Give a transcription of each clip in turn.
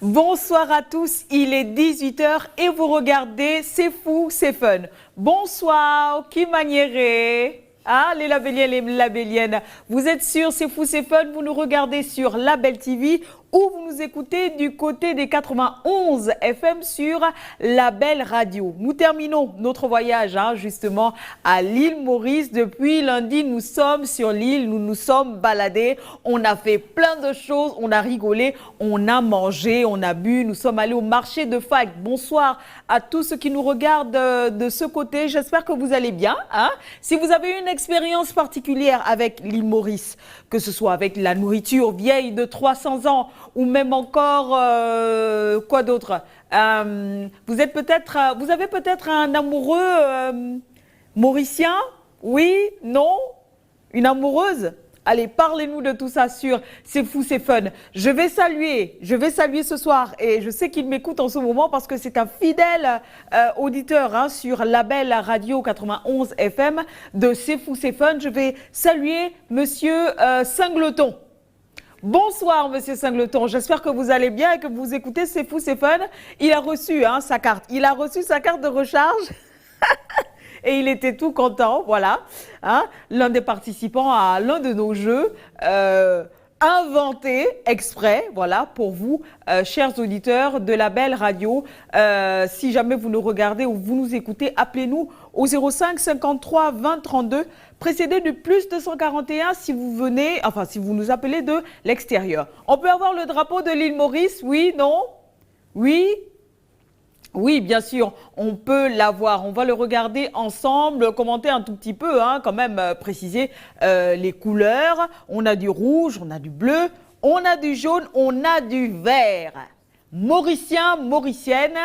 Bonsoir à tous, il est 18h et vous regardez C'est fou, c'est fun. Bonsoir, qui maniérez? Ah, les labelliens, les labelliennes, vous êtes sur C'est fou, c'est fun, vous nous regardez sur Label TV ou vous nous écoutez du côté des 91 FM sur Label Radio. Nous terminons notre voyage justement à l'île Maurice. Depuis lundi, nous sommes sur l'île, nous nous sommes baladés, on a fait plein de choses, on a rigolé, on a mangé, on a bu, nous sommes allés au marché de Fagnes. Bonsoir à tous ceux qui nous regardent de ce côté, j'espère que vous allez bien. Si vous avez une expérience particulière avec l'île Maurice, que ce soit avec la nourriture vieille de 300 ans, ou même encore, quoi d'autre, vous avez peut-être un amoureux mauricien? Oui? Non? Une amoureuse? Allez, parlez-nous de tout ça sur C'est fou, c'est fun. Je vais saluer ce soir, et je sais qu'il m'écoute en ce moment parce que c'est un fidèle auditeur sur Label Radio 91 FM de C'est fou, c'est fun. Je vais saluer Monsieur Singleton. Bonsoir Monsieur Singleton, j'espère que vous allez bien et que vous écoutez C'est fou, c'est fun. Il a reçu sa carte, de recharge et il était tout content, voilà. L'un des participants à l'un de nos jeux inventé exprès, voilà, pour vous, chers auditeurs de Label Radio. Si jamais vous nous regardez ou vous nous écoutez, appelez-nous au 05 53 20 32, précédé du plus 241 si vous venez, si vous nous appelez de l'extérieur. On peut avoir le drapeau de l'île Maurice? Oui, non? Oui? Oui, bien sûr, on peut l'avoir. On va le regarder ensemble, commenter un tout petit peu, quand même préciser les couleurs. On a du rouge, on a du bleu, on a du jaune, on a du vert. Mauricien, mauricienne,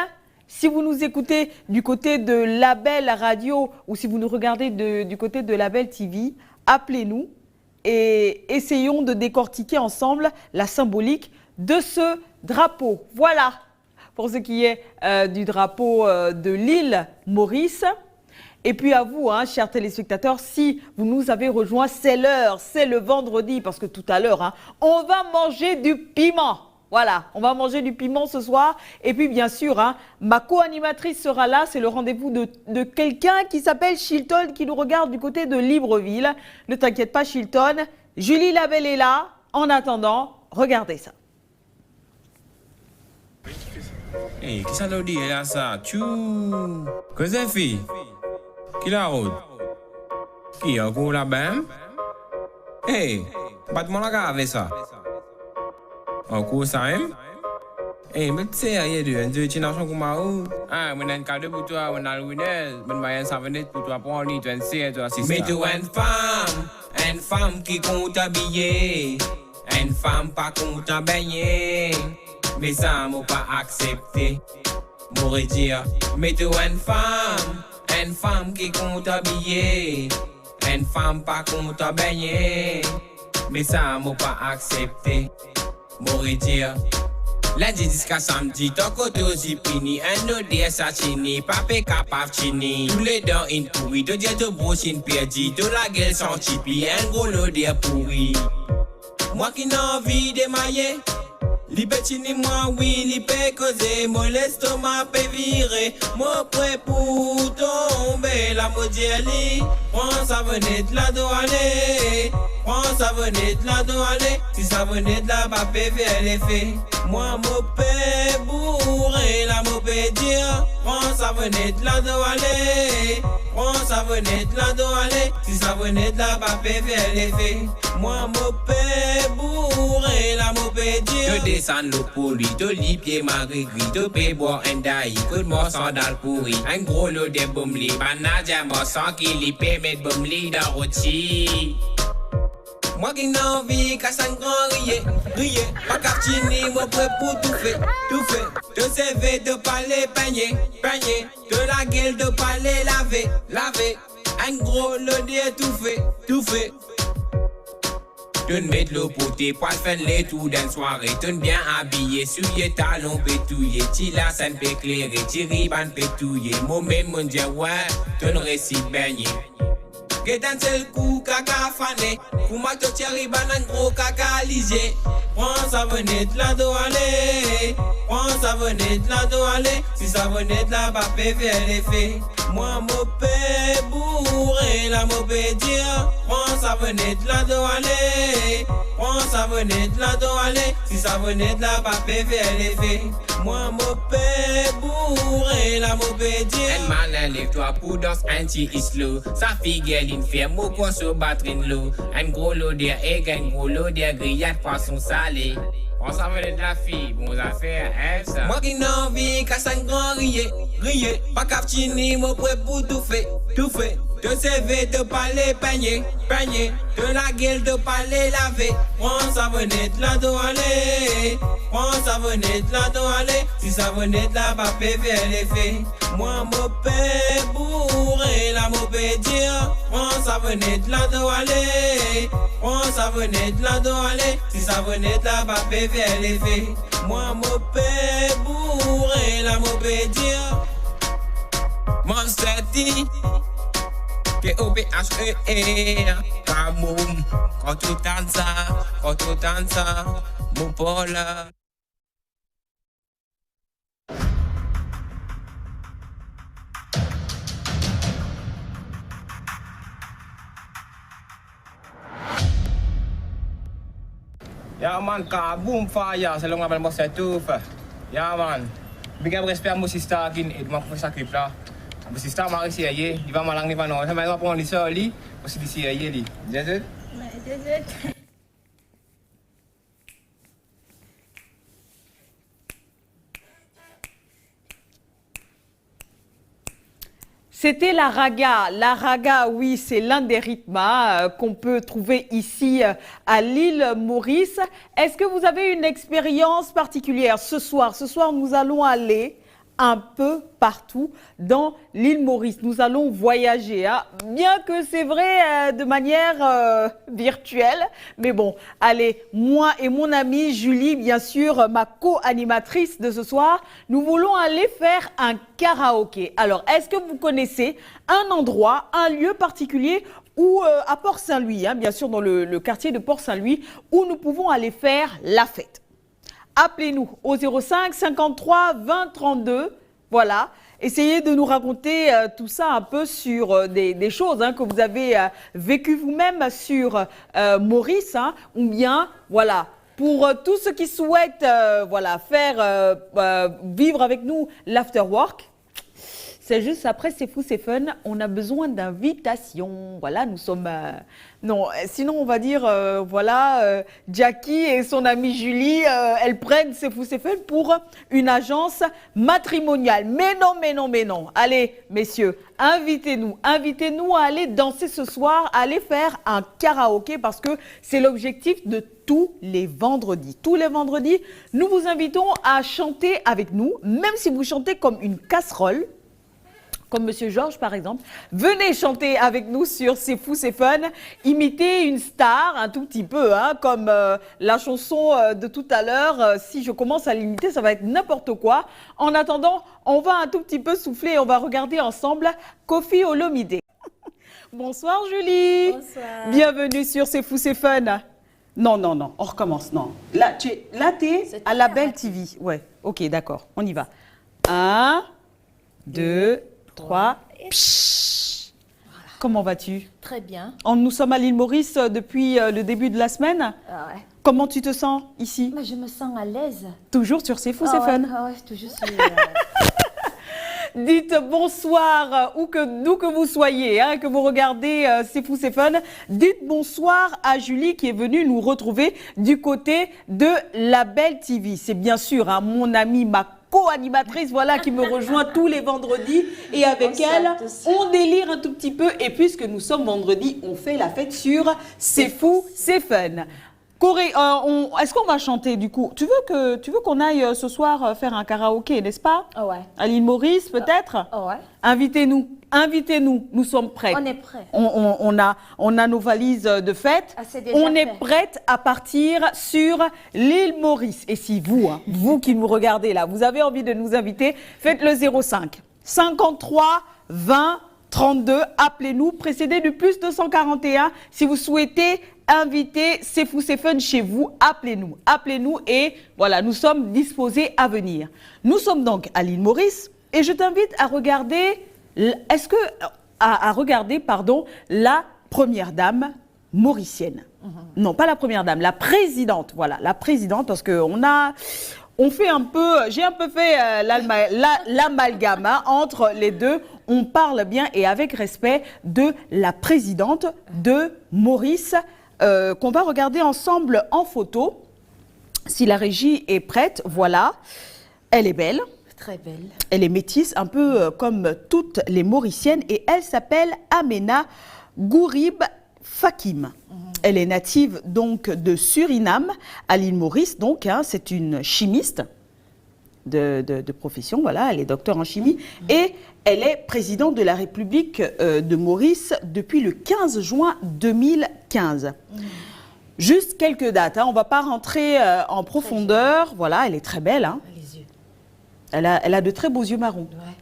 si vous nous écoutez du côté de Label Radio ou si vous nous regardez du côté de Label TV, appelez-nous et essayons de décortiquer ensemble la symbolique de ce drapeau. Voilà. Pour ce qui est du drapeau de l'île Maurice. Et puis à vous, chers téléspectateurs, si vous nous avez rejoints, c'est l'heure, c'est le vendredi, parce que tout à l'heure, on va manger du piment. Voilà, on va manger du piment ce soir. Et puis bien sûr, ma co-animatrice sera là, c'est le rendez-vous de quelqu'un qui s'appelle Chilton, qui nous regarde du côté de Libreville. Ne t'inquiète pas Chilton, Julie Labelle est là. En attendant, regardez ça. Hey, qui ça dit là ça? Tchou! Que c'est fait? Qui la route? Qui a encore la bam? Hey, batte-moi la gare avec ça. Encore ça, hein? Hey, mais tu sais, il y a deux chinations comme moi. Ah, on a un cadeau pour toi, on a le winner. On va y avoir 5 minutes pour toi pour en lit, tu sais, toi, c'est ça. Mais tu es une femme qui compte habiller. Une femme pas compte baigner. Mais ça m'a pas accepté. M'aurait dire, mais tu es une femme qui compte habiller. Une femme pas compte baigner. Mais ça m'a pas accepté. M'aurait dire, lundi jusqu'à samedi, ton côté aussi fini. Un autre dia sachini, papé capable chini. Tous les dents in pourri, deux dia de brosse in perdu. De la gueule sans chipi, un gros lot dia pourri. Moi qui n'ai envie de mailler. Libetini moi oui, libé causé, mon l'estomac peut virer, mon prêt pour tomber, la modiali, prends ça venait de la douane, prends ça venait de la douane, si ça venait de la bas peut faire l'effet, moi mon père bourré, la mon peut dire, prends ça venait de la douane, prends ça venait de la douane, si ça venait de la bas peut faire l'effet, moi mon père bourré, la mon peut dire, descend le poli, de l'hypier marigui, de péboire un daï, coup de mort sandal pourri, un gros lot de boumli, banadja mort sans qu'il y paie, met boumli dans rôti. Moi qui n'ai envie qu'à s'en grand rier, pas cartini, moi prêt pour tout fait, de CV, de palais, peigner, de la gueule, de palais, laver, un gros lot de tout fait. Tu mets le poté, pour faire les tours d'une soirée. Tu bien habillé, sur les talons pétouillés. Tila, ça ne peut éclairer, Tiriban pétouillé. Moi-même, mon dieu, ouais, tu ne récite baigné. Get un seul coup, caca fané. Pour ma cherry banane, gros caca lisé. Prends savonnette là d'eau aller. Prends savonnette là d'eau aller. Si savonnette là, va faire l'effet. Moi, mon père bourré, la mon père dire. Prends savonnette là d'eau aller. Prends savonnette là d'eau aller. Si savonnette là, va faire l'effet. Moi, mon père bourré, la mon père dire. Un malin, lève-toi pour danser anti-islo. Sa figure, une ferme au coin sur batterie l'eau. Un gros lot d'air, un gros lot d'air, grillade, poisson salé. On s'en veut de la fille, bon affaire, elle ça. Moi qui n'en envie, qu'à un grand rier, rier. Pas captini, mon prêt pour tout fait, tout fait. Te servir, te parler, peigner, peigner. De la gueule, de parler, laver. Prends savonnette là, d'eau aller. Prends savonnette là, d'eau aller. Si savonnette là, va faire l'effet. Moi, mon père bourré, la mon père dire. Prends savonnette là, d'eau aller. Prends savonnette là, d'eau aller. Si savonnette là, va faire l'effet. Moi, mon père bourré, la mon père dire. Monster T. K-O-P-H-E-R, Kaboom, quand tu danses, mon Paul. Ya man, Kaboom fire, selon la balance c'est tout. Ya man, big up respect à mon sister qui est moi pour sa clip là. Mon sister m'a réussi hier, il va malang ni pas non. Ça m'a pas prendre ça lui, aussi d'ici hier lui. Désolé. Désolé. C'était la raga. La raga, oui, c'est l'un des rythmes qu'on peut trouver ici à l'île Maurice. Est-ce que vous avez une expérience particulière ce soir? Ce soir, nous allons aller un peu partout dans l'île Maurice. Nous allons voyager, hein. Bien que c'est vrai de manière virtuelle. Mais bon, allez, moi et mon amie Julie, bien sûr, ma co-animatrice de ce soir, nous voulons aller faire un karaoké. Alors, est-ce que vous connaissez un endroit, un lieu particulier où, à Port-Saint-Louis, hein, bien sûr dans le quartier de Port-Saint-Louis, où nous pouvons aller faire la fête? Appelez-nous au 05 53 20 32. Voilà. Essayez de nous raconter tout ça un peu sur des choses que vous avez vécues vous-même sur Maurice. Ou bien, voilà, pour tous ceux qui souhaitent voilà, faire vivre avec nous l'afterwork. C'est juste, après, c'est fou, c'est fun. On a besoin d'invitations. Voilà, nous sommes... non, sinon, on va dire, voilà, Jackie et son amie Julie, elles prennent C'est fou, c'est fun pour une agence matrimoniale. Mais non, mais non, mais non. Allez, messieurs, invitez-nous. Invitez-nous à aller danser ce soir, à aller faire un karaoké parce que c'est l'objectif de tous les vendredis. Tous les vendredis, nous vous invitons à chanter avec nous, même si vous chantez comme une casserole, comme Monsieur Georges par exemple. Venez chanter avec nous sur C'est fou, c'est fun. Imitez une star un tout petit peu, comme la chanson de tout à l'heure. Si je commence à l'imiter, ça va être n'importe quoi. En attendant, on va un tout petit peu souffler et on va regarder ensemble Koffi Olomide. Bonsoir Julie. Bonsoir. Bienvenue sur C'est fou, c'est fun. Non, non, non, on recommence, non. Là, tu es à la Belle TV. Ouais, ok, d'accord, on y va. 1, 2, 3. Voilà. Comment vas-tu? Très bien. Nous sommes à l'île Maurice depuis le début de la semaine. Ah ouais. Comment tu te sens ici? Mais je me sens à l'aise. Toujours sur C'est fou, c'est fun. Ah ouais, toujours sur... Dites bonsoir d'où que vous soyez, que vous regardez C'est fou, c'est fun. Dites bonsoir à Julie qui est venue nous retrouver du côté de la Belle TV. C'est bien sûr mon amie, ma co-animatrice, voilà, qui me rejoint tous les vendredis. Et avec elle, on délire un tout petit peu. Et puisque nous sommes vendredi, on fait la fête sur C'est fou, c'est fun. Corée, est-ce qu'on va chanter du coup? Tu veux qu'on aille ce soir faire un karaoké, n'est-ce pas? Ah ouais. À l'île Maurice, peut-être? Ah ouais. Invitez-nous, nous sommes prêts. On est prêts. On a nos valises de fête. Ah, c'est déjà on est fait. prête à partir sur l'île Maurice. Et si vous, vous qui nous regardez là, vous avez envie de nous inviter, faites le 05 53 20 32. Appelez-nous, précédé du plus 241. Si vous souhaitez inviter C'est Fou, c'est Fun chez vous, appelez-nous. Appelez-nous et voilà, nous sommes disposés à venir. Nous sommes donc à l'île Maurice et je t'invite à regarder, pardon, la première dame mauricienne. Non, pas la première dame, la présidente. Voilà, la présidente, parce que j'ai un peu fait l'amalgame entre les deux. On parle bien et avec respect de la présidente de Maurice, qu'on va regarder ensemble en photo. Si la régie est prête, voilà. Elle est belle. Très belle. Elle est métisse, un peu comme toutes les Mauriciennes, et elle s'appelle Amena Gourib Fakim. Elle est native donc de Suriname, à l'île Maurice, donc c'est une chimiste de profession, voilà, elle est docteur en chimie, et elle est présidente de la République de Maurice depuis le 15 juin 2015. Juste quelques dates, on ne va pas rentrer en profondeur, voilà, elle est très belle. Les yeux. Elle a de très beaux yeux marrons. Ouais.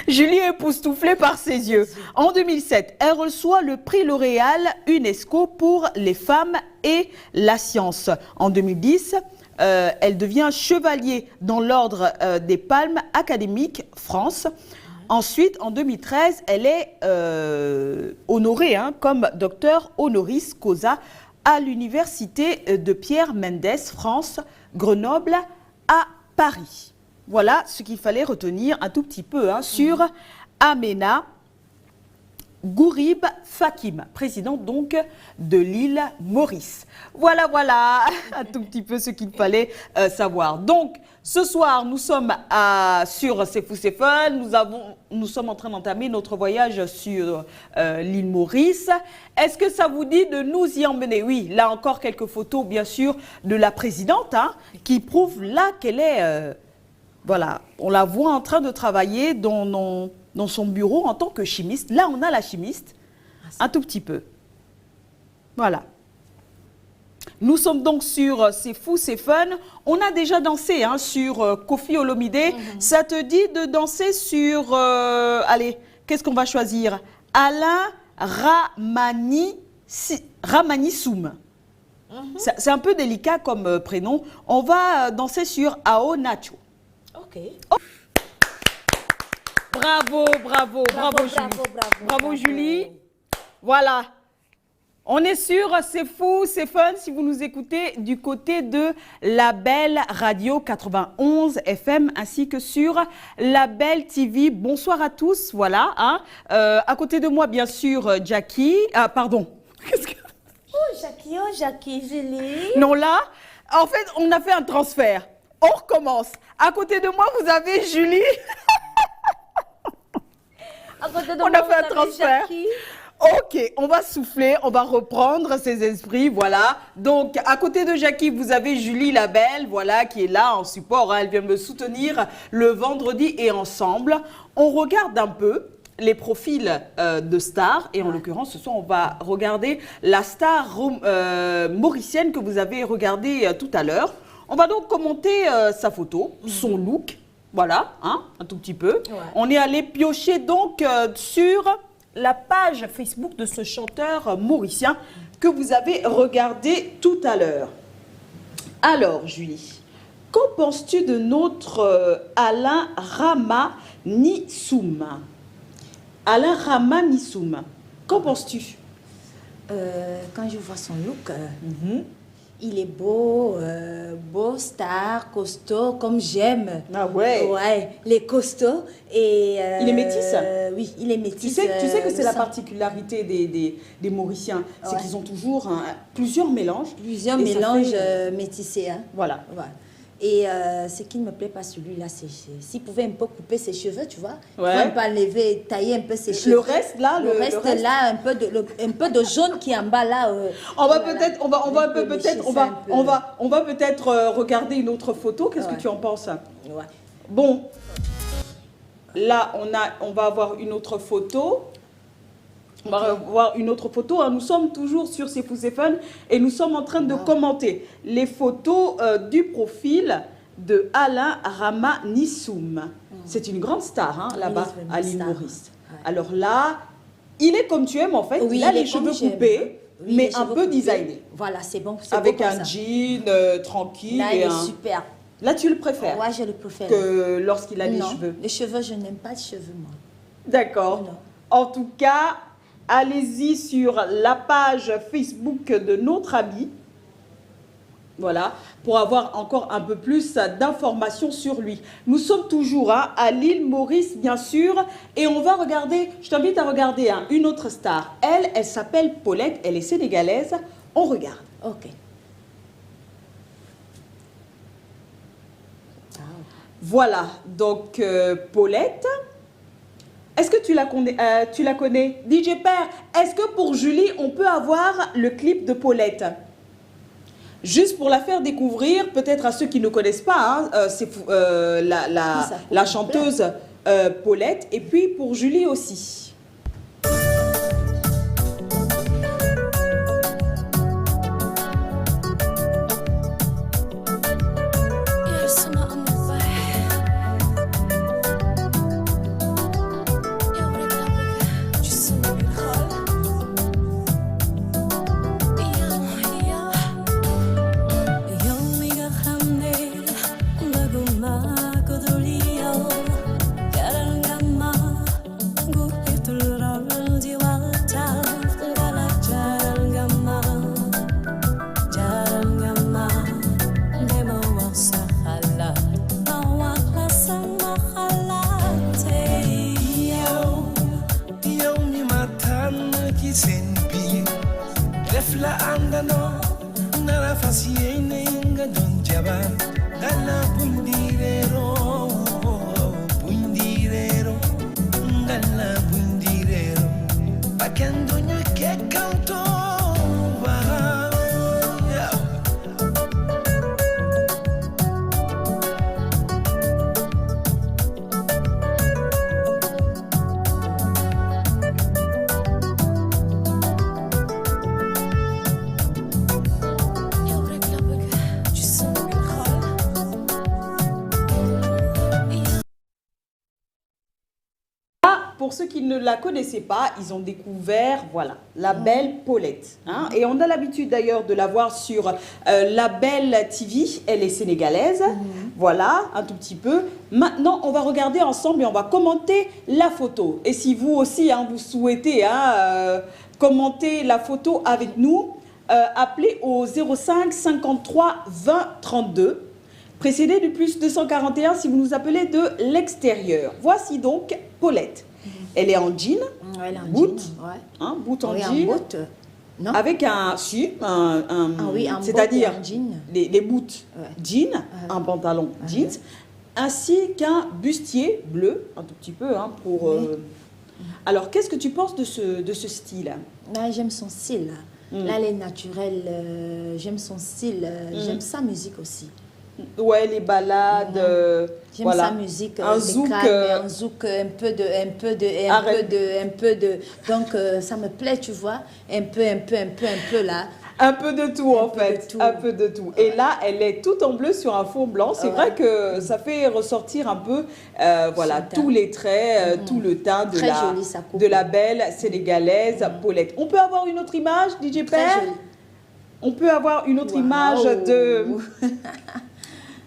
Julie est époustouflée par ses yeux. En 2007, elle reçoit le prix L'Oréal UNESCO pour les femmes et la science. En 2010, elle devient chevalier dans l'ordre des Palmes académiques France. Ensuite, en 2013, elle est honorée comme docteur honoris causa à l'université de Pierre Mendès France, Grenoble à Paris. Voilà ce qu'il fallait retenir un tout petit peu sur Amena Gourib Fakim, présidente donc de l'île Maurice. Voilà, un tout petit peu ce qu'il fallait savoir. Donc, ce soir, nous sommes sur C'est Fou, c'est Fun. Nous sommes en train d'entamer notre voyage sur l'île Maurice. Est-ce que ça vous dit de nous y emmener? Oui, là encore quelques photos, bien sûr, de la présidente qui prouvent là qu'elle est... voilà, on la voit en train de travailler dans son bureau en tant que chimiste. Là, on a la chimiste, un tout petit peu. Voilà. Nous sommes donc sur C'est Fou, c'est Fun. On a déjà dansé sur Koffi Olomide. Ça te dit de danser sur... allez, qu'est-ce qu'on va choisir? Alain Ramanissoum. C'est un peu délicat comme prénom. On va danser sur Ao Nacho. Ok. Oh. Bravo Julie. Bravo Julie. Voilà. On est sur C'est Fou, c'est Fun si vous nous écoutez du côté de La Belle Radio 91 FM ainsi que sur La Belle TV. Bonsoir à tous. Voilà. À côté de moi, bien sûr, Jackie. Pardon. Oh Jackie, Julie. Non, là, en fait, on a fait un transfert. On recommence. À côté de moi, vous avez Julie. À côté de on moi, a fait un transfert. Jackie. Ok, on va souffler, on va reprendre ses esprits, voilà. Donc, à côté de Jackie, vous avez Julie la Belle, voilà, qui est là en support. Elle vient me soutenir le vendredi et ensemble, on regarde un peu les profils de stars. Et en l'occurrence, ce soir, on va regarder la star mauricienne que vous avez regardée tout à l'heure. On va donc commenter sa photo, son look, voilà, un tout petit peu. Ouais. On est allé piocher donc sur la page Facebook de ce chanteur mauricien que vous avez regardé tout à l'heure. Alors, Julie, qu'en penses-tu de notre Alain Ramanissoum? Alain Ramanissoum, qu'en penses-tu? Quand je vois son look, il est beau, star, costaud, comme j'aime. Ah ouais. Ouais, les costauds. Et, il est métis? Oui, il est métis. Tu sais que c'est la particularité des Mauriciens, c'est qu'ils ont toujours plusieurs mélanges. Plusieurs mélanges métissés. Voilà. Ouais. Et ce qui ne me plaît pas celui-là, c'est s'il pouvait un peu couper ses cheveux, tu vois. Ouais. Un peu enlever, tailler un peu ses cheveux. Le reste là, le reste là, un peu de jaune qui est en bas là. On va peut-être regarder une autre photo. Qu'est-ce que tu en penses? Ouais. Bon, là on va avoir une autre photo. On va voir une autre photo. Nous sommes toujours sur C'est Fou, c'est Fun et nous sommes en train de commenter les photos du profil de Alain Ramanissoum. C'est une grande star hein, là-bas à l'île Maurice. Ouais. Alors là, il est comme tu aimes en fait. Oui, il a il est les cheveux comme j'aime. coupés, Oui, mais les un cheveux peu coupés. designé. Voilà, c'est bon. Avec bon comme un ça. jean tranquille. Là, et il est un... super. Là, tu le préfères Ouais, je le préfère. que lorsqu'il a les Non, cheveux. les cheveux, je n'aime pas les cheveux, moi. D'accord. Non. En tout cas, allez-y sur la page Facebook de notre ami. Voilà, pour avoir encore un peu plus d'informations sur lui. Nous sommes toujours hein, à l'île Maurice, bien sûr, et on va regarder, je t'invite à regarder hein, une autre star. Elle s'appelle Paulette, elle est sénégalaise. On regarde. Ok. Voilà, donc Paulette. Est-ce que tu la connais, DJ Père, est-ce que pour Julie, on peut avoir le clip de Paulette? Juste pour la faire découvrir, peut-être à ceux qui ne connaissent pas, hein, c'est la chanteuse Paulette, et puis pour Julie aussi. Pour ceux qui ne la connaissaient pas, ils ont découvert, voilà, la belle Paulette. Hein, et on a l'habitude d'ailleurs de la voir sur La Belle TV. Elle est sénégalaise. Voilà, un tout petit peu. Maintenant, on va regarder ensemble et on va commenter la photo. Et si vous aussi, hein, vous souhaitez commenter la photo avec nous, appelez au 05 53 20 32. Précédé du plus 241 si vous nous appelez de l'extérieur. Voici donc Paulette. Elle est en jean, Ouais, en boot, jean, ouais. hein, boot en Oui, jean, en boot. Non. avec un Oui, en c'est-à-dire boot et en jean. les boots Ouais. jean, un pantalon jeans, ainsi qu'un bustier bleu, un tout petit peu, hein, pour... Alors, qu'est-ce que tu penses de ce style? Là, j'aime son style. Là, elle est naturelle. J'aime son style. J'aime sa musique aussi. Ouais, les balades, J'aime voilà. sa musique, Un le zouk, calme, un zouk, un peu de, donc ça me plaît, tu vois, un peu là. Un peu de tout en peu fait, de tout. un peu de tout. Et là, elle est toute en bleu sur un fond blanc. C'est vrai que ça fait ressortir un peu, voilà, Son teint. tous les traits, tout le teint Très joli, sa coupe. de la belle sénégalaise Paulette. On peut avoir une autre image, DJ Très Père? joli. On peut avoir une autre image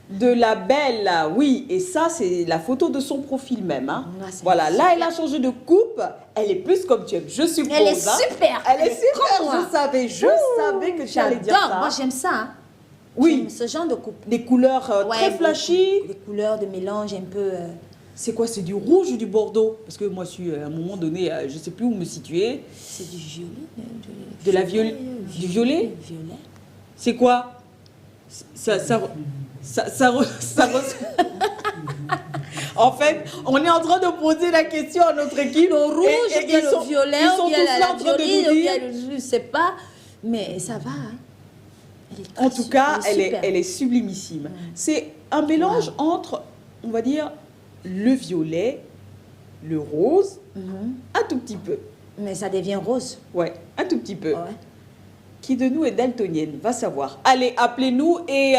de la belle, oui, et ça c'est la photo de son profil même. Hein. Ouais, c'est voilà, là super. elle a changé de coupe, elle est plus comme tu aimes, je suppose. Elle est hein. super. Elle est super, comme moi. je savais que tu allais dire J'adore, ça. moi j'aime ça. Hein. Oui. J'aime ce genre de coupe. Des couleurs très beaucoup. flashy. Des couleurs de mélange un peu... C'est quoi, c'est du rouge ou du bordeaux? Parce que moi je suis à un moment donné, je sais plus où me situer. c'est du violet. De la du violet? Violet. C'est quoi? En fait, on est en train de poser la question à notre équipe. Le rouge, et ou bien ils sont- le violet, ils sont ou bien tous là la en train de violine, nous ou bien dire. je sais pas. Mais ça va. Hein. Elle est très En tout cas, super. elle est sublimissime. C'est un mélange entre, on va dire, le violet, le rose, un tout petit peu. Mais ça devient rose. Ouais, un tout petit peu. Ouais. Qui de nous est daltonienne? Va savoir. Allez, appelez-nous et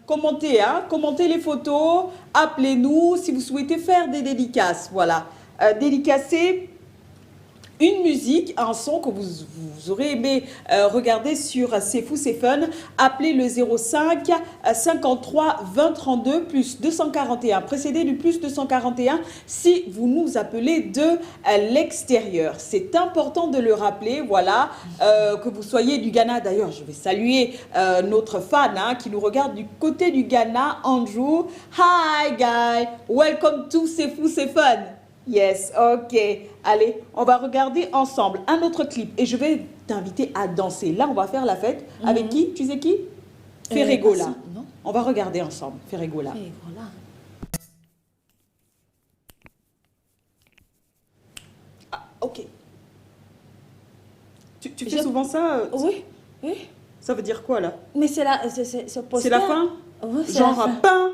commentez, hein. Commentez les photos. Appelez-nous si vous souhaitez faire des dédicaces. Voilà. Dédicacer une musique, un son que vous aurez aimé regarder sur C'est Fou, c'est Fun. Appelez le 05 53 20 32 plus 241, précédé du plus 241 si vous nous appelez de l'extérieur. C'est important de le rappeler, voilà, que vous soyez du Ghana. D'ailleurs, je vais saluer notre fan hein, qui nous regarde du côté du Ghana, Andrew. Hi guys, welcome to C'est Fou, c'est Fun. Yes, ok. Allez, on va regarder ensemble un autre clip et je vais t'inviter à danser. Là, on va faire la fête. Avec qui? Tu sais qui? Ferregola. Non. On va regarder ensemble. Ferregola. Ferregola. Ah, ok. Tu fais souvent ça Oui, oui. Ça veut dire quoi là? Mais c'est la, c'est la fin? Oui, c'est genre la fin. pain?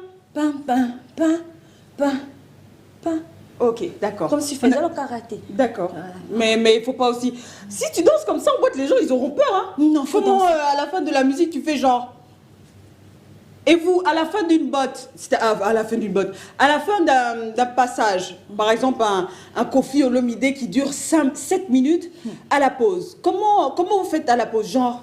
Pain. Ok, d'accord. Comme si tu faisais le karaté. D'accord. Voilà. Mais il faut pas aussi... Si tu danses comme ça en boîte, les gens, ils auront peur. Hein. Non, faut Comment danser. à la fin de la musique, tu fais genre... Et vous, à la fin d'une botte, à la fin d'une botte, à la fin d'un passage, par exemple un Kofi Olomide qui dure 7 minutes, à la pause, comment vous faites à la pause? Genre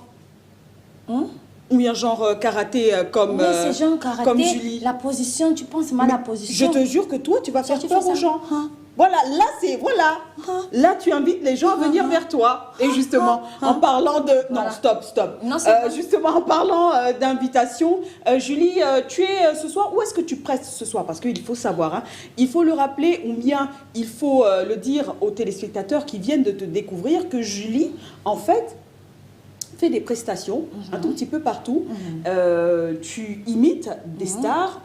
ou bien genre karaté comme, Oui, c'est genre karaté. comme Julie. La position, tu penses mal la position. Je te jure que toi, tu vas faire tu peur fais aux ça. gens. Hein. Voilà, là, c'est... Voilà. Là, tu invites les gens à venir vers toi. Et justement, en parlant de... Non, Voilà. stop. Non, c'est bon. Justement, en parlant d'invitation, Julie, tu es ce soir... Où est-ce que tu prestes ce soir? Parce qu'il faut savoir, hein, il faut le rappeler ou bien il faut le dire aux téléspectateurs qui viennent de te découvrir que Julie, en fait... fait des prestations un tout petit peu partout. Tu imites des stars.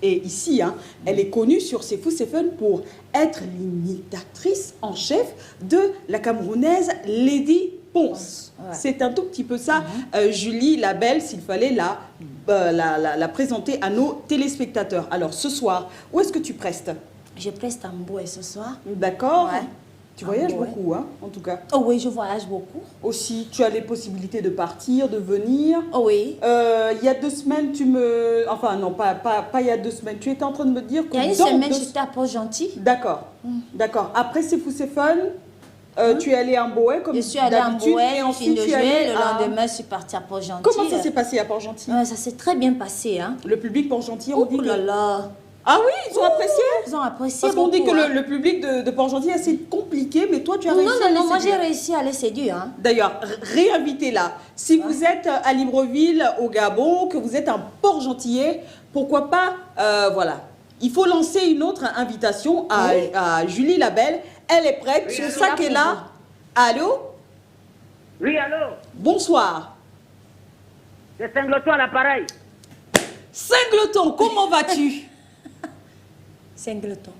Et ici, hein, elle est connue sur C'est Fou, c'est Fun pour être l'imitatrice en chef de la Camerounaise Lady Ponce. Ouais. C'est un tout petit peu ça, Julie, la belle, s'il fallait la présenter à nos téléspectateurs. Alors, ce soir, où est-ce que tu prestes? Je preste en bois ce soir. D'accord. Ouais. Tu voyages Ouais. beaucoup, hein, en tout cas. Oh oui, je voyage beaucoup. Aussi, tu as les possibilités de partir, de venir. Oh oui. Il y a 2 semaines, tu me... Enfin, non, pas il y a 2 semaines. Tu étais en train de me dire que... Il y a une dans semaine, 2 j'étais à Port-Gentil. D'accord, d'accord. Après C'est Fou, c'est Fun, tu es allé en Boé, comme Je suis allée en d'habitude, Boé, et fin ensuite de tu es juillet. allé Le à... lendemain, je suis partie à Port-Gentil. Comment ça s'est passé à Port-Gentil? Ça s'est très bien passé. Hein. Le public Port-Gentil, on dit Oh que... là là. Ah oui, ils ont apprécié? Ils ont apprécié Parce qu'on dit que beaucoup, hein. le public de Port-Gentil est assez compliqué, mais toi, tu as Non, réussi à les non, moi j'ai séduire. réussi à les séduire. Hein. D'ailleurs, réinvitez-la. Si vous êtes à Libreville, au Gabon, que vous êtes un Port-Gentillet, pourquoi pas, voilà. Il faut lancer une autre invitation à Julie Labelle. Elle est prête, Oui, c'est je ça suis qu'elle est là là. Allô? Oui, allô? Bonsoir. C'est Singleton à l'appareil. Singleton, comment vas-tu? Singleton.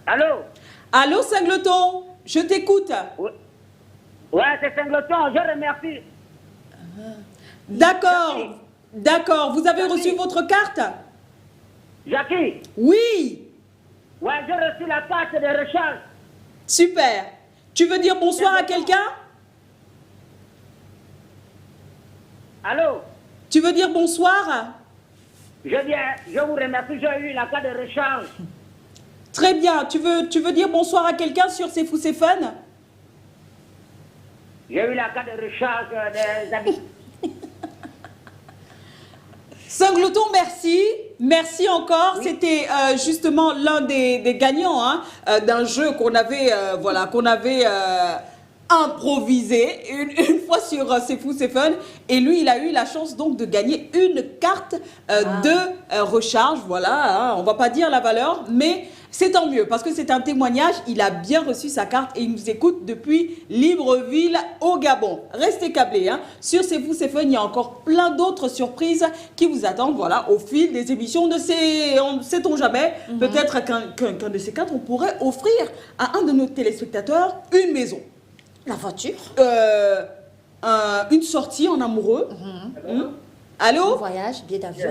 Allô? Allô, Singleton, je t'écoute. Oui. Ouais, c'est Singleton, je remercie. D'accord, d'accord. Vous avez reçu votre carte? Jackie? Oui, Ouais, j'ai reçu la carte de recharge. super. Tu veux dire bonsoir à quelqu'un? Allô? Tu veux dire bonsoir? Je vous remercie, j'ai eu la carte de recharge. Très bien. Tu veux dire bonsoir à quelqu'un sur C'est Fou, c'est Fun? J'ai eu la carte de recharge des habitants. Singleton, merci. Merci encore. C'était justement l'un des gagnants hein, d'un jeu qu'on avait, improvisé une fois sur C'est Fou, c'est Fun. Et lui, il a eu la chance donc de gagner une carte de recharge. Voilà, hein, on va pas dire la valeur, mais c'est tant mieux parce que c'est un témoignage. Il a bien reçu sa carte et il nous écoute depuis Libreville au Gabon. Restez câblés. Hein. Sur C'est Fou, c'est Fun, il y a encore plein d'autres surprises qui vous attendent. Voilà, au fil des émissions de sait-on jamais. Peut-être qu'un de ces 4, on pourrait offrir à un de nos téléspectateurs une maison. La voiture. Une sortie en amoureux. Allô? Un voyage, billet d'avion.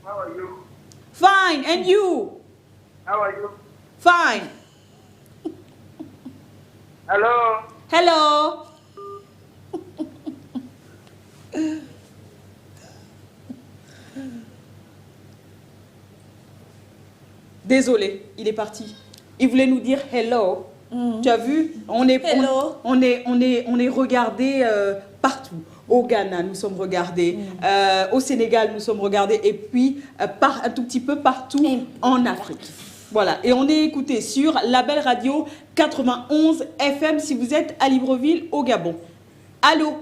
How are you? Fine, and you? How are you? Fine. Hello? Hello. Désolé, il est parti. Il voulait nous dire hello. Tu as vu? On est regardé partout. Au Ghana, nous sommes regardés. Au Sénégal, nous sommes regardés. Et puis, un tout petit peu partout en Afrique. Voilà. Et on est écouté sur la belle radio 91 FM si vous êtes à Libreville, au Gabon. Allô?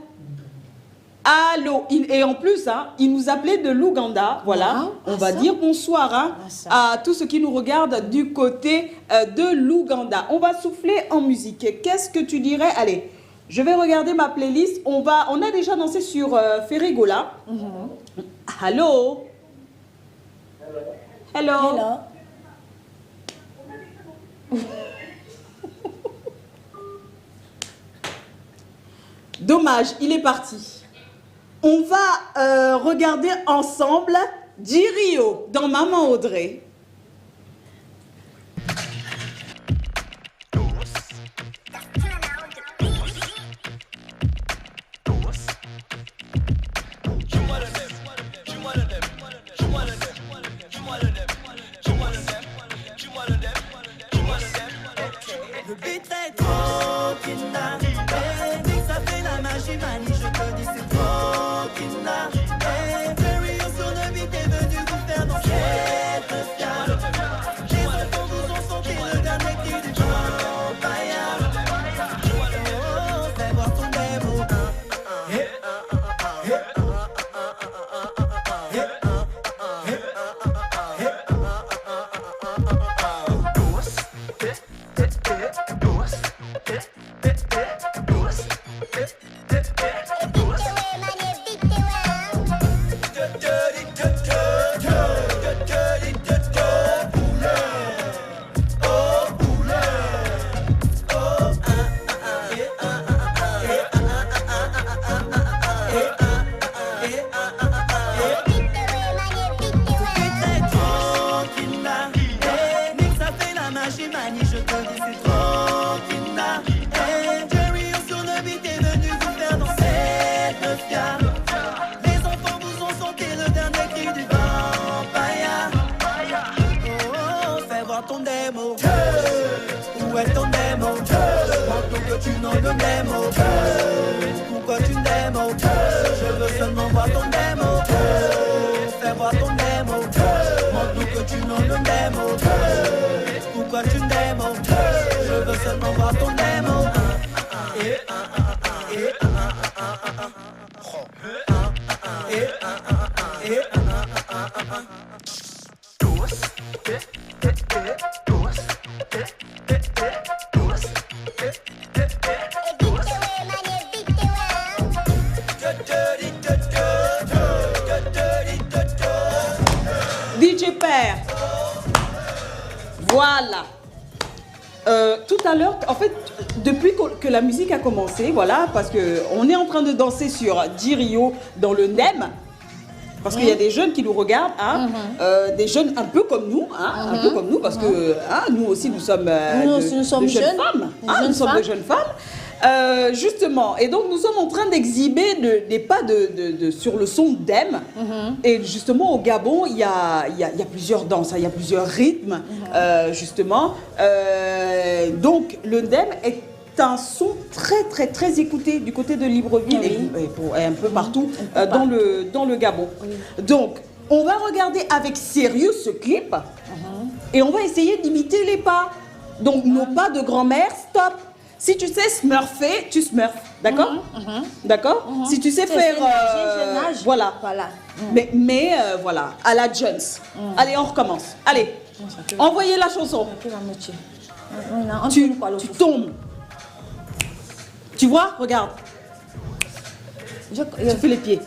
Allô? Et en plus, hein, il nous appelait de l'Ouganda. Voilà. On va dire bonsoir hein, à tous ceux qui nous regardent du côté de l'Ouganda. On va souffler en musique. Qu'est-ce que tu dirais? Allez, je vais regarder ma playlist. On a déjà dansé sur Ferrigola. Allô? Hello? Hello. Dommage, il est parti. On va regarder ensemble Jirio dans Maman Audrey. Le beat fait trop kina, ça fait la magie manie, je te dis c'est trop kina. Mario sur le beat est venu vous faire danser le fiable. Les enfants vous ont senti le dernier cri du vampire. Oh, fais voir ton démo. Où est ton démo? Maintenant que tu n'en le démo. Pourquoi tu me démo? Je veux seulement voir ton démo. Fais voir ton démo. Maintenant que tu n'en le démo. Pourquoi tu me démo? Je veux seulement voir ton démo. DJ Père. Voilà. Tout à l'heure, en fait, depuis que la musique a commencé, voilà, parce qu'on est en train de danser sur Jirio dans le NEM, parce qu'il y a des jeunes qui nous regardent, hein, des jeunes un peu comme nous, hein, un peu comme nous, parce que hein, nous aussi nous sommes, nous sommes de jeunes femmes, hein, nous sommes de jeunes femmes. Justement, et donc nous sommes en train d'exhiber des pas sur le son d'Em. Et justement au Gabon, il y a plusieurs danses, hein, il y a plusieurs rythmes, justement. Donc le Ndem est un son très écouté du côté de Libreville et un peu partout dans le Gabon. Donc on va regarder avec sérieux ce clip et on va essayer d'imiter les pas. Donc nos pas de grand-mère, stop. Si tu sais smurfer, tu smurfes, d'accord? D'accord? Si tu sais faire... je nage. Voilà. Mais voilà, à la Jones. Allez, on recommence. Allez, envoyez la chanson. Tu tombes. Tu vois? Regarde. Je Tu fais les pieds.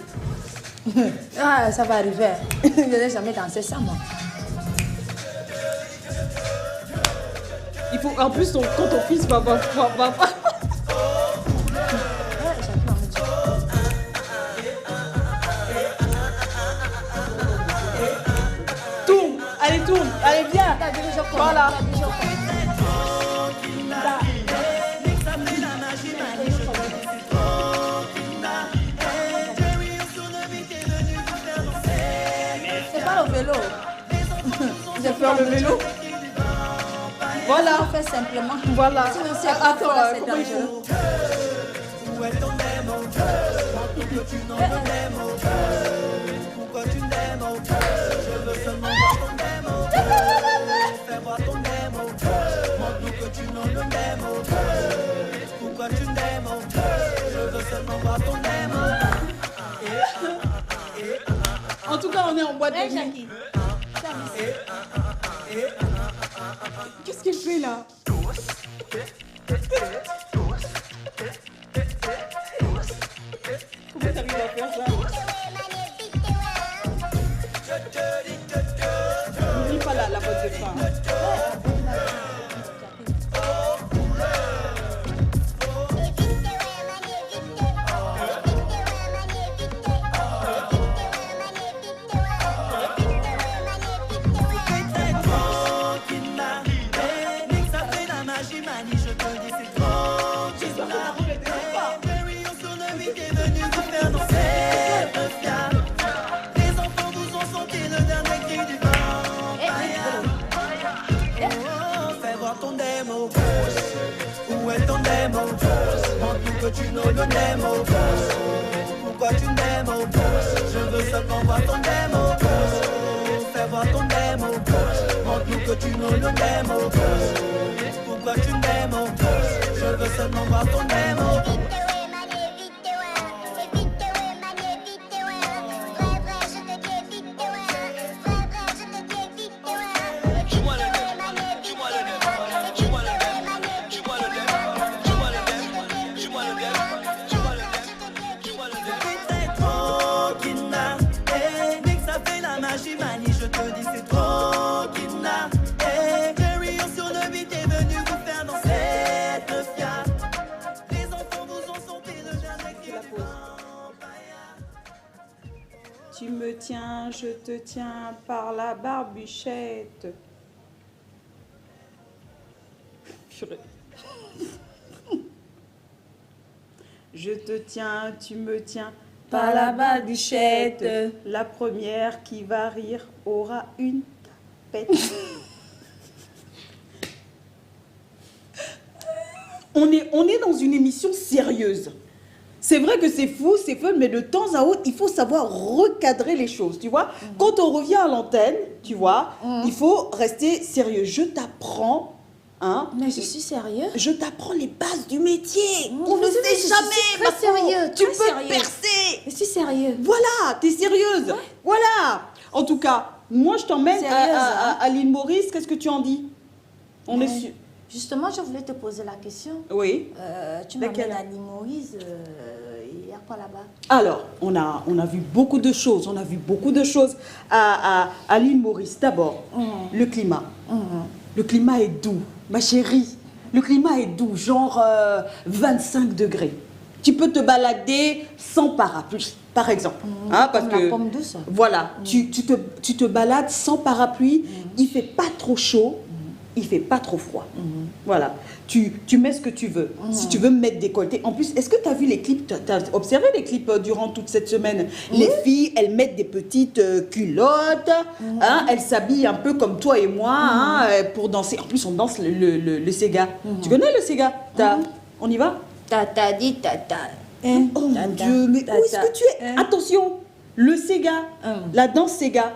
Ah, ça va arriver. Je n'ai jamais dansé ça, moi. Il faut, en plus, quand ton fils va tourne, allez tourne, allez viens. Voilà. vélo. Vous allez faire le vélo? Voilà. On fait simplement. Voilà. Sinon, c'est Attends, c'est comment il dangereux. Où est ton démon? Montre que tu n'en donnes mon cœur. Pourquoi tu m'aimes au cœur? Je veux seulement voir ton démon. Fais voir ton démon. Montre-nous que tu n'en donnes mon cœur. Pourquoi tu m'aimes au cœur? Je veux seulement voir ton démon. En tout cas, on est en boîte de nuit. Jackie. Qu'est-ce qu'il fait là? Comment t'arrives à faire ça? N'oublie pas la boîte de fin. Où est ton démon? Montre-nous que tu nous le démon. Pourquoi tu m'aimes? Je veux seulement voir ton démon. Fais voir ton démon. Montre-nous que tu nous le démon. Pourquoi tu m'aimes? Je veux seulement voir ton démon. Tu me tiens, je te tiens par la barbichette. Purée. Je te tiens, tu me tiens par la barbichette. La première qui va rire aura une tapette. On est dans une émission sérieuse. C'est vrai que c'est fou, c'est fun, mais de temps à autre, il faut savoir recadrer les choses, tu vois. Quand on revient à l'antenne, tu vois, il faut rester sérieux. Je t'apprends, hein. Mais je suis sérieux. Je t'apprends les bases du métier. On ne Mais sait je suis jamais, très ma pauvre. sérieux, Tu très peux sérieux. percer. Je suis sérieux. Voilà, t'es sérieuse. Voilà. En tout cas, moi, je t'emmène Sérieuse, hein. à l'île Maurice. Qu'est-ce que tu en dis? On est sûr. Justement, je voulais te poser la question. Oui. Tu Laquelle? m'amènes à l'île Maurice. Il y a quoi là-bas? Alors, on a vu beaucoup de choses. On a vu beaucoup de choses à l'île Maurice. D'abord, le climat. Le climat est doux, ma chérie. Le climat est doux, genre 25 degrés. Tu peux te balader sans parapluie, par exemple. Hein, parce Comme la que, pomme douce. voilà, tu te balades sans parapluie. Il fait pas trop chaud. Il fait pas trop froid. Voilà. Tu mets ce que tu veux. Si tu veux mettre décolleté. En plus, est-ce que tu as vu les clips? Tu as observé les clips durant toute cette semaine? Les filles, elles mettent des petites culottes. Hein, elles s'habillent un peu comme toi et moi hein, pour danser. En plus, on danse le Sega. Tu connais le Sega? On y va? Tata dit tata. Oh mon Dieu, mais où est-ce que tu es? Attention, le Sega, la danse Sega.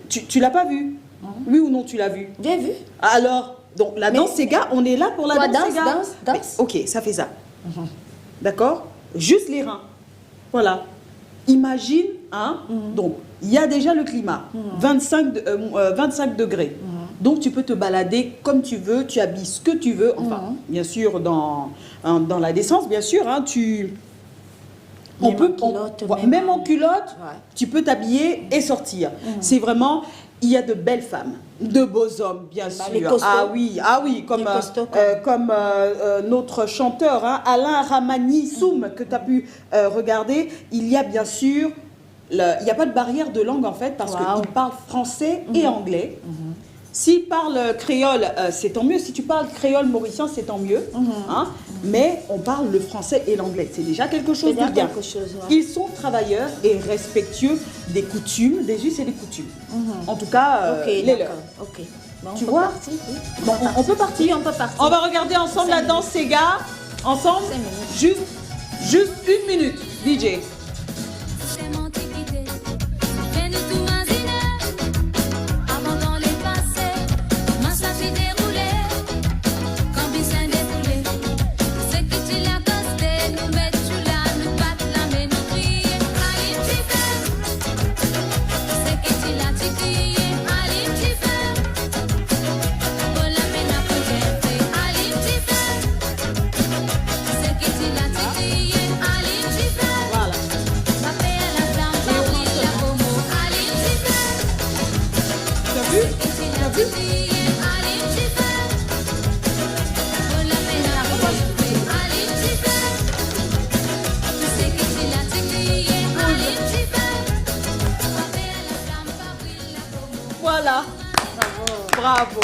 Tu l'as pas vu? Oui ou non, tu l'as vu? J'ai vu. Alors, donc la danse Sega, on est là pour la danse Sega. Danse. Mais, ok, ça fait ça. D'accord? Juste les reins. Voilà. Imagine, hein? Donc, il y a déjà le climat. 25 degrés. Donc, tu peux te balader comme tu veux, tu habilles ce que tu veux. Enfin, bien sûr, dans la décence, bien sûr, hein, même en culotte, tu peux t'habiller et sortir. C'est vraiment... Il y a de belles femmes, de beaux hommes, bien sûr. Les costauds. Ah oui, comme notre chanteur, hein, Alain Ramani Soum, que tu as pu regarder. Il y a bien sûr, il n'y a pas de barrière de langue en fait, parce qu'il parle français et anglais. S'il parle créole, c'est tant mieux. Si tu parles créole mauricien, c'est tant mieux. Hein. mais on parle le français et l'anglais. C'est déjà quelque chose de déjà bien. quelque chose, ouais. Ils sont travailleurs et respectueux des coutumes, des us et des coutumes. En tout cas, Ok, les d'accord. leurs. Ok. Bon, Tu on peut vois? partir, oui. Bon, on peut partir. Oui, on peut partir. On va regarder ensemble la 5 danse Sega. Ensemble, 5 minutes. juste 1 minute, DJ. C'est mon tiquité, fais-nous tout maziner. Avant dans les passés, ma vie déroulée, quand bien déroulé. C'est que tu l'as costé, nous mettre là, nous battre la main, nous crier. Allez, tu fais. C'est que tu l'as tiqué, allez, tu fais. Pour la peine à projeter, allez, tu fais. C'est que tu l'as tiqué, allez, tu fais. Voilà. Ma paix à la flamme, pas brille la pomo, allez, tu fais. Tu as vu? Tu as vu? Allez, tu fais. Pour la peine à projeter, allez, tu fais. C'est que tu l'as tiqué, allez, tu fais. Ma paix à la flamme, pas brille la pomo. Voilà. Bravo.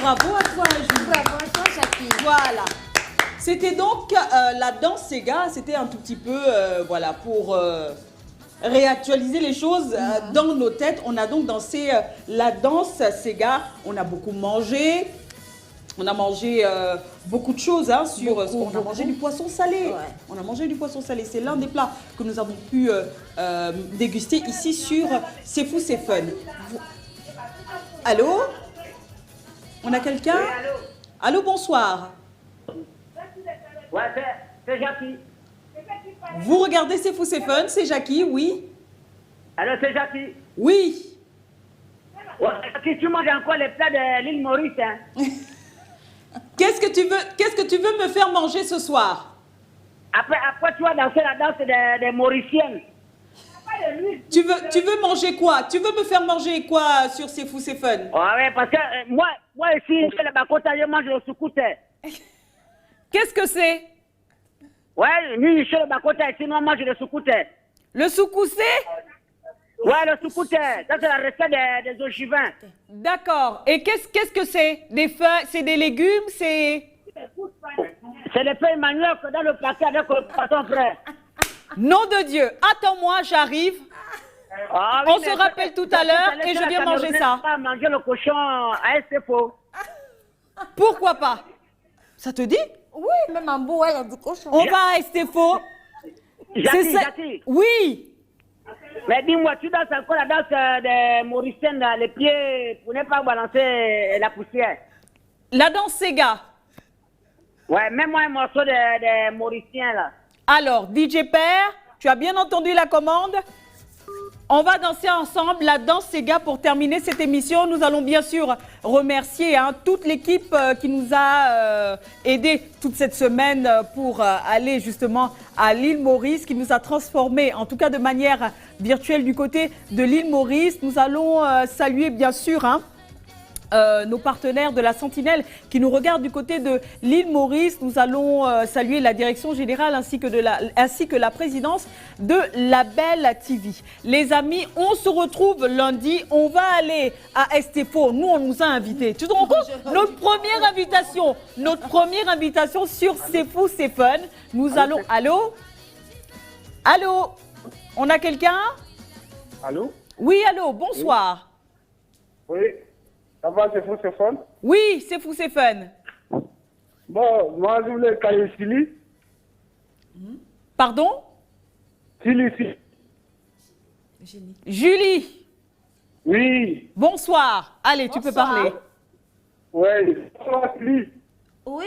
Bravo à toi, Julie. Bravo à toi, Jackie. Voilà. C'était donc la danse Sega. C'était un tout petit peu, voilà, pour réactualiser les choses dans nos têtes. On a donc dansé la danse Sega. On a beaucoup mangé. On a mangé beaucoup de choses sur on a mangé du poisson salé. Ouais. On a mangé du poisson salé. C'est l'un des plats que nous avons pu déguster ici sur C'est Fou, c'est Fun. Allô? On a quelqu'un? Allô, bonsoir. Ouais, c'est Jackie. Vous regardez C'est Fou, c'est Fun, c'est Jackie, oui? Alors, c'est Jackie. Oui. Ouais, Jackie, tu manges encore les plats de l'île Maurice, hein? Qu'est-ce que tu veux me faire manger ce soir? Après, tu vas danser la danse des Mauriciennes. Tu veux manger quoi? Tu veux me faire manger quoi sur C'est Fou, c'est Fun? Ouais, parce que moi ici, chez le Bakota, je mange le soukouté. Qu'est-ce que c'est? Ouais, nous, chez le Bakota, ici, nous, on mange le soukouté. Le soukoussé? Ouais, le soukouté. Ça, c'est la recette des ogivins. D'accord. Et qu'est-ce que c'est? Des feuilles, c'est des légumes, c'est... C'est les feuilles manioc dans le paquet avec le poisson frais. Nom de Dieu, attends-moi, j'arrive. Ah, oui, On se mais rappelle tout à l'heure c'est et je la viens manger Camerounaise ça. pas manger le cochon à SFO. Pourquoi pas? Ça te dit? Oui, même en beau, il y a du cochon. On va à Estefo. Jackie. Oui. Mais dis-moi, tu danses encore la danse des Mauriciennes, là, les pieds, pour ne pas balancer la poussière. La danse Sega. Ouais, mets-moi un morceau des Mauriciens, là. Alors, DJ Père, tu as bien entendu la commande? On va danser ensemble la danse Sega pour terminer cette émission. Nous allons bien sûr remercier toute l'équipe qui nous a aidés toute cette semaine pour aller justement à l'île Maurice, qui nous a transformés, en tout cas de manière virtuelle du côté de l'île Maurice. Nous allons saluer bien sûr nos partenaires de la Sentinelle qui nous regardent du côté de l'île Maurice. Nous allons saluer la direction générale ainsi que la présidence de la Belle TV. Les amis, on se retrouve lundi. On va aller à Estefo. Nous, on nous a invités. Tu te rends compte? Notre première invitation sur C'est Fou, c'est Fun. Nous allons... Allô? Allô? On a quelqu'un? Allô? Oui, allô, bonsoir. Oui. Ça va, c'est fou, c'est fun? Oui, C'est Fou, c'est Fun. Bon, moi, je voulais caler Chili. Pardon? Chili. Julie, Oui. bonsoir. Allez, tu peux parler. Oui. Bonsoir, Chili. Oui?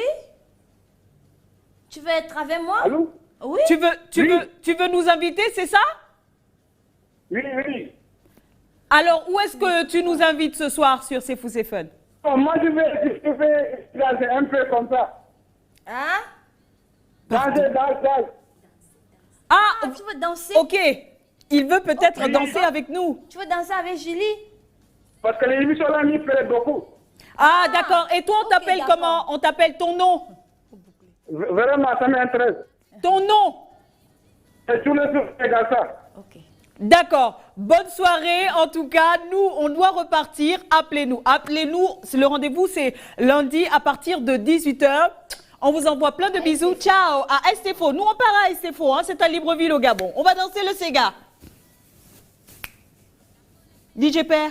Tu veux être avec moi? Allô? Oui? Tu veux nous inviter, c'est ça? Oui. Alors, où est-ce que tu nous invites ce soir sur C'est Fou, c'est Fun? Bon, moi, je vais danser un peu comme ça. Hein? Danser. Ah, Tu veux danser? ok. Il veut peut-être danser avec nous. Tu veux danser avec Julie? Parce que l'émission là m'y plaît beaucoup. Ah, d'accord. Et toi, on ok, t'appelle d'accord. comment? On t'appelle ton nom. Vraiment, ça m'intéresse. Ton nom. Et tous les jours, c'est dans ça. Ok. D'accord. Bonne soirée. En tout cas, nous, on doit repartir. Appelez-nous. Le rendez-vous, c'est lundi à partir de 18h. On vous envoie plein de bisous. Ciao à Estefo. Nous, on part à Estefo. Hein. C'est à Libreville au Gabon. On va danser le Sega. DJ Père.